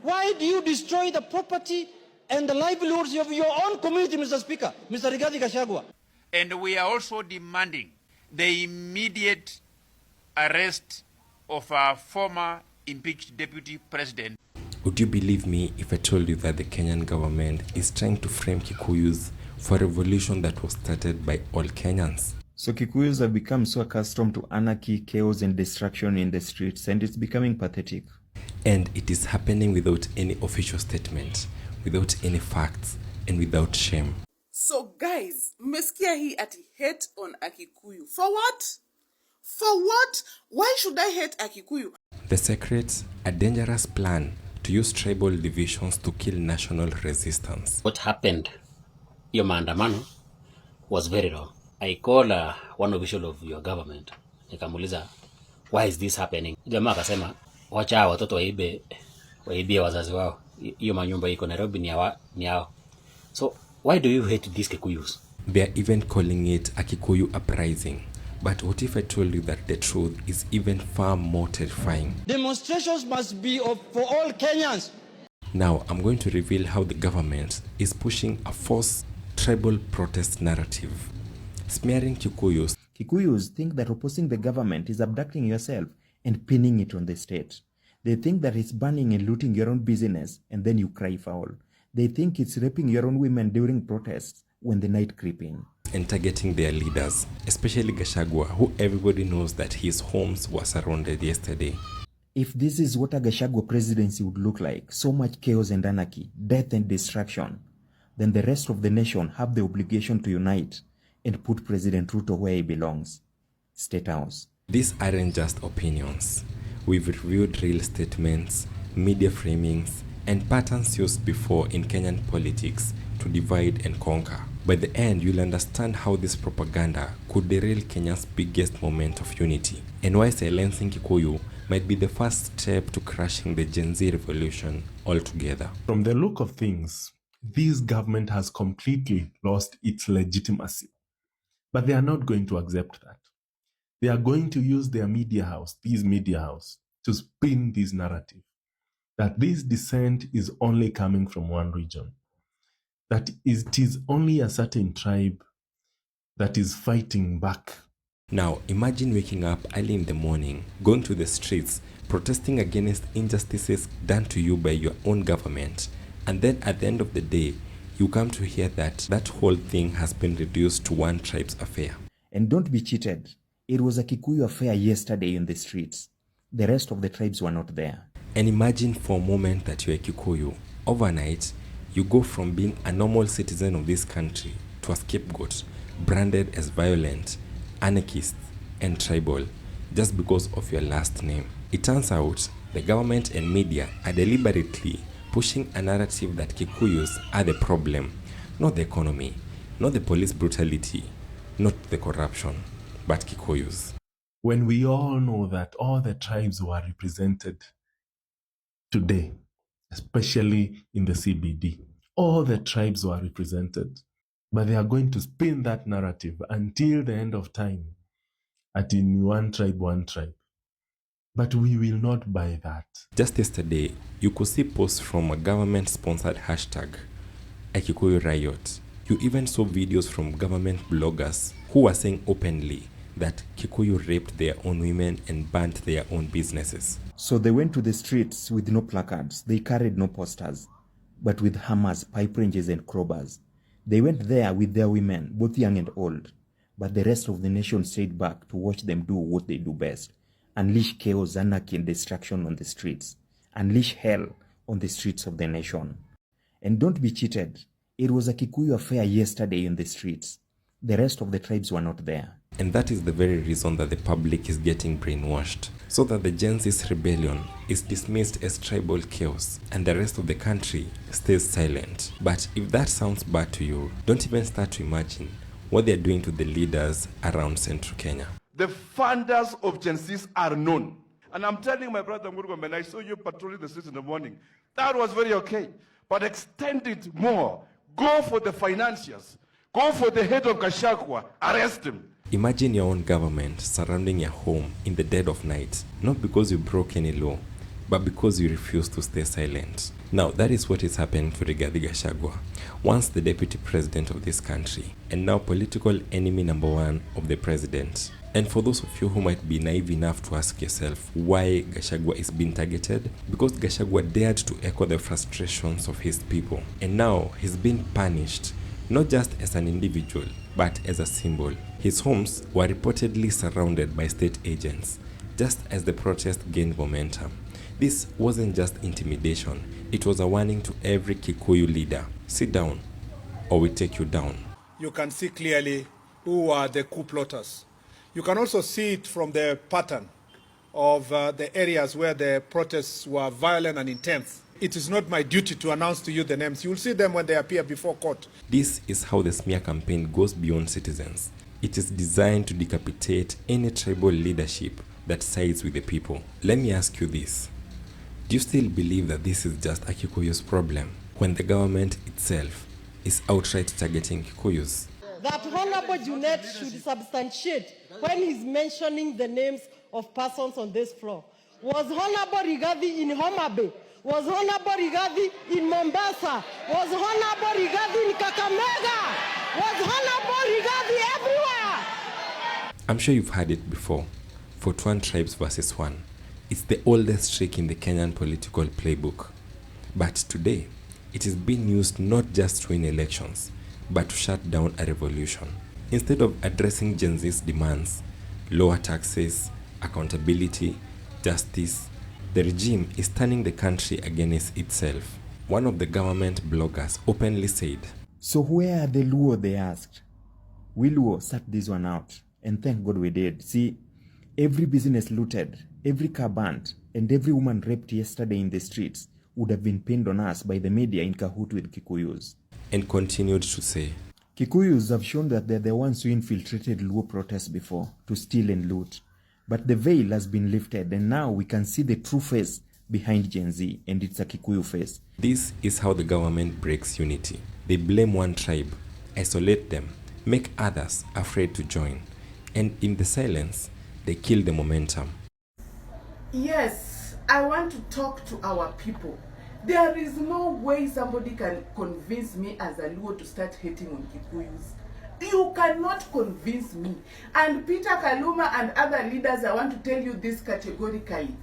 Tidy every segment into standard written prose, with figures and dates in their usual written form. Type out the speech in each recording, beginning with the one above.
Why do you destroy the property and the livelihoods of your own community, Mr. Speaker, Mr. Gachagua? And we are also demanding the immediate arrest of our former impeached deputy president. Would you believe me if I told you that the Kenyan government is trying to frame Kikuyus for a revolution that was started by all Kenyans? So Kikuyus have become so accustomed to anarchy, chaos and destruction in the streets, and it's becoming pathetic. And it is happening without any official statement, without any facts, and without shame. So guys, mmesikia hii ati hate on Akikuyu. For what? For what? Why should I hate Akikuyu? The secret, a dangerous plan to use tribal divisions to kill national resistance. What happened, your maandamano, was very wrong. I call one official of your government. Nikamuuliza, why is this happening? Jamaa akasema, wacha watoto waibie wazazi wao. Hiyo manyumba iko Nairobi ni yao. So why do you hate these Kikuyus? They are even calling it a Kikuyu uprising. But what if I told you that the truth is even far more terrifying? Demonstrations must be for all Kenyans. Now, I'm going to reveal how the government is pushing a forced tribal protest narrative, smearing Kikuyus. Kikuyus think that opposing the government is abducting yourself and pinning it on the state. They think that it's burning and looting your own business and then you cry foul. They think it's raping your own women during protests when the night creep in. And targeting their leaders, especially Gachagua, who everybody knows that his homes were surrounded yesterday. If this is what a Gachagua presidency would look like, so much chaos and anarchy, death and destruction, then the rest of the nation have the obligation to unite and put President Ruto where he belongs, State House. These aren't just opinions. We've reviewed real statements, media framings, and patterns used before in Kenyan politics to divide and conquer. By the end, you'll understand how this propaganda could derail Kenya's biggest moment of unity, and why silencing Kikuyu might be the first step to crushing the Gen Z revolution altogether. From the look of things, this government has completely lost its legitimacy. But they are not going to accept that. They are going to use their media house, to spin this narrative that this dissent is only coming from one region, that it is only a certain tribe that is fighting back. Now, imagine waking up early in the morning, going to the streets, protesting against injustices done to you by your own government, and then at the end of the day, you come to hear that that whole thing has been reduced to one tribe's affair. And don't be cheated. It was a Kikuyu affair yesterday in the streets. The rest of the tribes were not there. And imagine for a moment that you're a Kikuyu. Overnight, you go from being a normal citizen of this country to a scapegoat, branded as violent, anarchist, and tribal, just because of your last name. It turns out the government and media are deliberately pushing a narrative that Kikuyus are the problem, not the economy, not the police brutality, not the corruption, but Kikuyus. When we all know that all the tribes were represented today, especially in the CBD, all the tribes were represented, but they are going to spin that narrative until the end of time, at in one tribe. But we will not buy that. Just yesterday, you could see posts from a government-sponsored hashtag, a Kikuyu riot. You even saw videos from government bloggers who were saying openly that Kikuyu raped their own women and burnt their own businesses. So they went to the streets with no placards. They carried no posters, but with hammers, pipe wrenches, and crowbars. They went there with their women, both young and old. But the rest of the nation stayed back to watch them do what they do best. Unleash chaos, anarchy, and destruction on the streets. Unleash hell on the streets of the nation. And don't be cheated. It was a Kikuyu affair yesterday in the streets. The rest of the tribes were not there. And that is the very reason that the public is getting brainwashed, so that the Gen Z's rebellion is dismissed as tribal chaos and the rest of the country stays silent. But if that sounds bad to you, don't even start to imagine what they're doing to the leaders around central Kenya. The funders of Gen Z's are known. And I'm telling my brother Murugo, when I saw you patrolling the streets in the morning, that was very okay. But extend it more. Go for the financiers. Go for the head of Gachagua. Arrest him. Imagine your own government surrounding your home in the dead of night, not because you broke any law, but because you refuse to stay silent. Now, that is what is happening to Rigathi Gachagua, once the deputy president of this country, and now political enemy number one of the president. And for those of you who might be naive enough to ask yourself why Gachagua is being targeted, because Gachagua dared to echo the frustrations of his people. And now he's being punished, not just as an individual, but as a symbol. His homes were reportedly surrounded by state agents, just as the protest gained momentum. This wasn't just intimidation, it was a warning to every Kikuyu leader. Sit down, or we take you down. You can see clearly who are the coup plotters. You can also see it from the pattern of the areas where the protests were violent and intense. It is not my duty to announce to you the names. You will see them when they appear before court. This is how the smear campaign goes beyond citizens. It is designed to decapitate any tribal leadership that sides with the people. Let me ask you this. Do you still believe that this is just a Kikuyus problem when the government itself is outright targeting Kikuyus? That Honorable Junet should substantiate when he's mentioning the names of persons on this floor. Was Honorable Rigathi in Homa Bay? Was Honorable Rigathi in Mombasa? Was Honorable Rigathi in Kakamega? Was Honorable Rigathi everywhere? I'm sure you've heard it before. 41 tribes versus 1. It's the oldest trick in the Kenyan political playbook. But today, it is being used not just to win elections, but to shut down a revolution. Instead of addressing Gen Z's demands, lower taxes, accountability, justice, the regime is turning the country against itself. One of the government bloggers openly said, "So where are the Luo?" they asked. We Luo sat this one out, and thank God we did. See, every business looted, every car burnt, and every woman raped yesterday in the streets would have been pinned on us by the media in cahoot with Kikuyus. And continued to say, Kikuyus have shown that they're the ones who infiltrated Luo protests before to steal and loot. But the veil has been lifted, and now we can see the true face behind Gen Z, and it's a Kikuyu face. This is how the government breaks unity. They blame one tribe, isolate them, make others afraid to join, and in the silence, they kill the momentum. Yes, I want to talk to our people. There is no way somebody can convince me as a Luo to start hating on Kikuyus. You cannot convince me. And Peter Kaluma and other leaders, I want to tell you this categorically.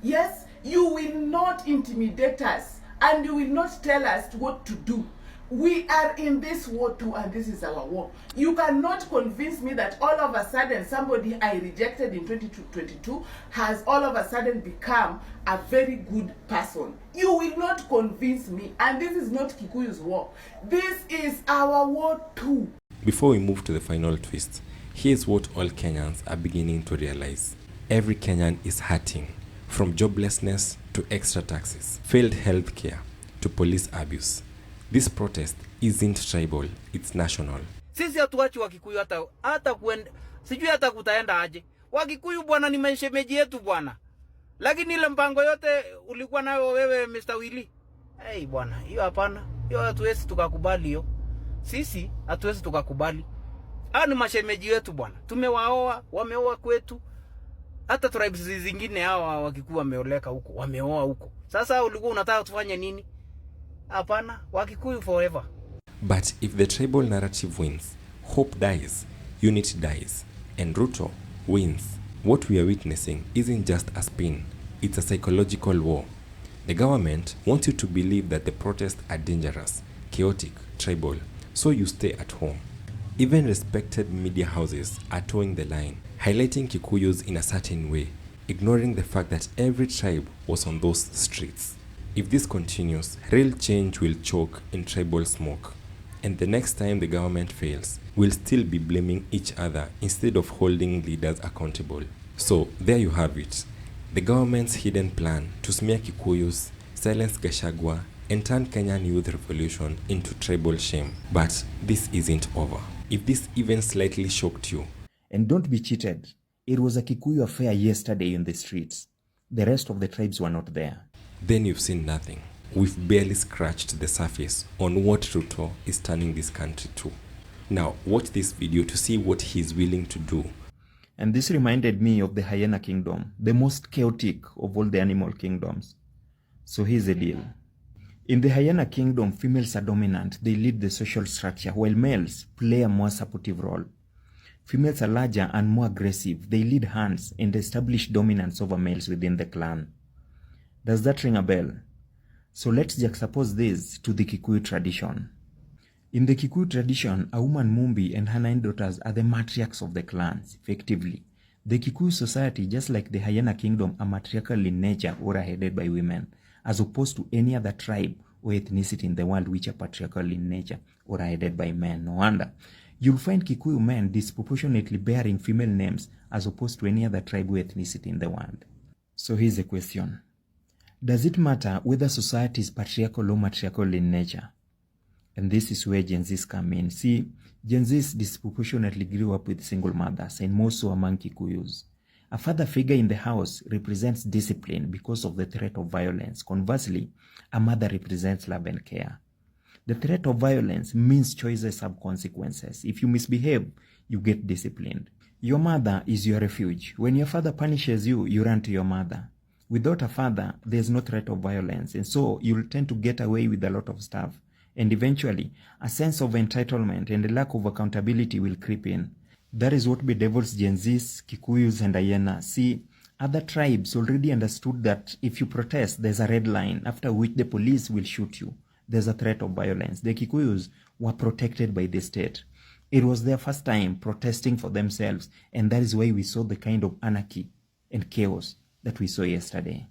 Yes, you will not intimidate us and you will not tell us what to do. We are in this war too, and this is our war. You cannot convince me that all of a sudden somebody I rejected in 2022 has all of a sudden become a very good person. You will not convince me, and this is not Kikuyu's war. This is our war too. Before we move to the final twist, here's what all Kenyans are beginning to realize. Every Kenyan is hurting, from joblessness to extra taxes, failed healthcare to police abuse. This protest isn't tribal, it's national. Sisi hatuachi Wakikuyu hata kuenda, sijui hata kutaenda aje. Wakikuyu bwana ni mashemeji yetu bwana. Lakini ile mpango yote ulikuwa nayo wewe Mr. Willy. Hey bwana, hiyo hapana. Hiyo hatuwezi tukakubali hiyo. Sisi hatuwezi tukakubali. Hao ni mashemeji wetu bwana. Tumewaoa, wameoa kwetu. Hata tribes zingine hawa Wakikuyu wameoleka huko, wameoa huko. Sasa ulikuwa unataka tufanye nini? Hapana, Wakikuyu forever. But if the tribal narrative wins, hope dies, unity dies, and Ruto wins. What we are witnessing isn't just a spin, it's a psychological war. The government wants you to believe that the protests are dangerous, chaotic, tribal, so you stay at home. Even respected media houses are towing the line, highlighting Kikuyus in a certain way, ignoring the fact that every tribe was on those streets. If this continues, real change will choke in tribal smoke. And the next time the government fails, we'll still be blaming each other instead of holding leaders accountable. So, there you have it. The government's hidden plan to smear Kikuyus, silence Gachagua, and turn Kenyan youth revolution into tribal shame. But this isn't over. If this even slightly shocked you. And don't be cheated. It was a Kikuyu affair yesterday in the streets. The rest of the tribes were not there. Then you've seen nothing. We've barely scratched the surface on what Ruto is turning this country to. Now, watch this video to see what he's willing to do. And this reminded me of the hyena kingdom, the most chaotic of all the animal kingdoms. So here's the deal. In the hyena kingdom, females are dominant. They lead the social structure, while males play a more supportive role. Females are larger and more aggressive. They lead hands and establish dominance over males within the clan. Does that ring a bell? So let's juxtapose this to the Kikuyu tradition. In the Kikuyu tradition, a woman Mumbi and her 9 daughters are the matriarchs of the clans, effectively. The Kikuyu society, just like the hyena kingdom, are matriarchal in nature or are headed by women, as opposed to any other tribe or ethnicity in the world which are patriarchal in nature or are headed by men. No wonder. You'll find Kikuyu men disproportionately bearing female names as opposed to any other tribe or ethnicity in the world. So here's the question. Does it matter whether society is patriarchal or matriarchal in nature? And this is where Gen Zs come in. See, Gen Zs disproportionately grew up with single mothers, and more so among Kikuyus. A father figure in the house represents discipline because of the threat of violence. Conversely, a mother represents love and care. The threat of violence means choices have consequences. If you misbehave, you get disciplined. Your mother is your refuge. When your father punishes you, you run to your mother. Without a father, there's no threat of violence, and so you'll tend to get away with a lot of stuff. And eventually, a sense of entitlement and a lack of accountability will creep in. That is what bedevils Gen Zs, Kikuyus, and hyenas. See, other tribes already understood that if you protest, there's a red line after which the police will shoot you. There's a threat of violence. The Kikuyus were protected by the state. It was their first time protesting for themselves, and that is why we saw the kind of anarchy and chaos that we saw yesterday.